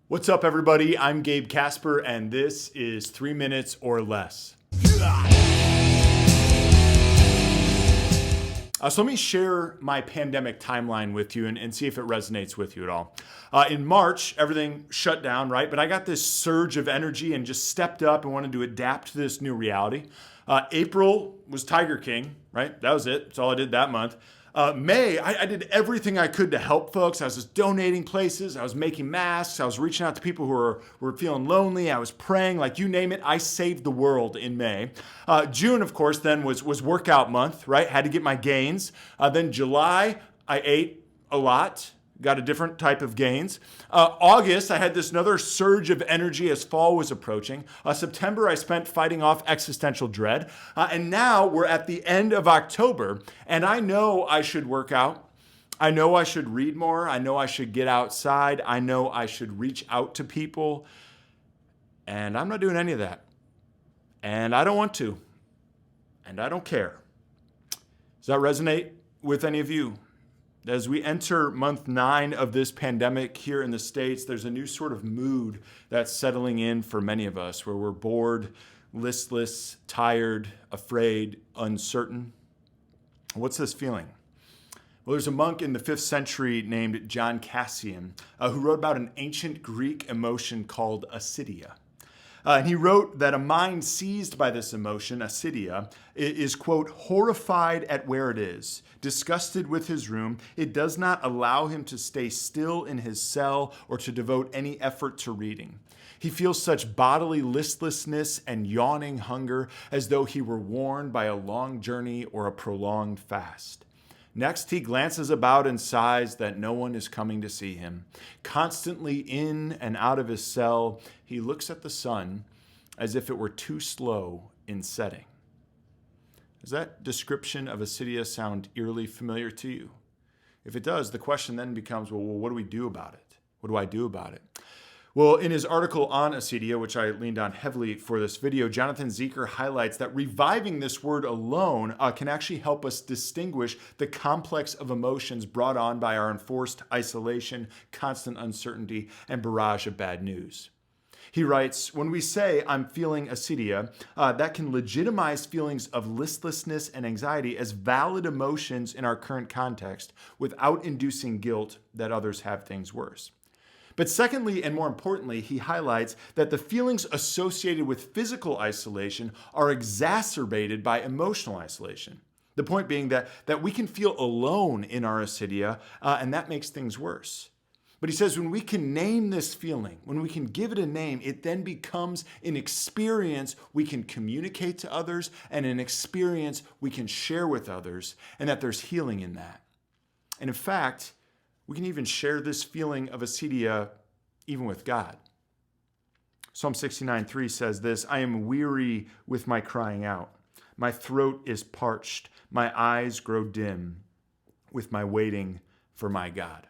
What's up, everybody? I'm Gabe Casper, and this is 3 Minutes or Less. So let me share my pandemic timeline with you and see if it resonates with you at all. In March, everything shut down, right? But I got this surge of energy and just stepped up and wanted to adapt to this new reality. April was Tiger King, right? That was it. That's all I did that month. May, I did everything I could to help folks. I was just donating places. I was making masks. I was reaching out to people who were feeling lonely. I was praying, like you name it. I saved the world in May. June, of course, then was workout month, right? Had to get my gains. Then July, I ate a lot. Got a different type of gains. August, I had this another surge of energy as fall was approaching. September, I spent fighting off existential dread. And now we're at the end of October, and I know I should work out. I know I should read more. I know I should get outside. I know I should reach out to people. And I'm not doing any of that. And I don't want to. And I don't care. Does that resonate with any of you? As we enter month 9 of this pandemic here in the States, there's a new sort of mood that's settling in for many of us where we're bored, listless, tired, afraid, uncertain. What's this feeling? Well, there's a monk in the 5th century named John Cassian who wrote about an ancient Greek emotion called acedia. And he wrote that a mind seized by this emotion, acedia, is, quote, horrified at where it is, disgusted with his room. It does not allow him to stay still in his cell or to devote any effort to reading. He feels such bodily listlessness and yawning hunger as though he were worn by a long journey or a prolonged fast. Next, he glances about and sighs that no one is coming to see him. Constantly in and out of his cell, he looks at the sun as if it were too slow in setting. Does that description of acedia sound eerily familiar to you? If it does, the question then becomes, well, what do we do about it? What do I do about it? Well, in his article on acedia, which I leaned on heavily for this video, Jonathan Zeker highlights that reviving this word alone can actually help us distinguish the complex of emotions brought on by our enforced isolation, constant uncertainty, and barrage of bad news. He writes, when we say, I'm feeling acedia, that can legitimize feelings of listlessness and anxiety as valid emotions in our current context without inducing guilt that others have things worse. But secondly, and more importantly, he highlights that the feelings associated with physical isolation are exacerbated by emotional isolation. The point being that we can feel alone in our acedia, and that makes things worse. But he says when we can name this feeling, when we can give it a name, it then becomes an experience we can communicate to others and an experience we can share with others, and that there's healing in that. And in fact, we can even share this feeling of acedia even with God. Psalm 69:3 says this, I am weary with my crying out. My throat is parched. My eyes grow dim with my waiting for my God.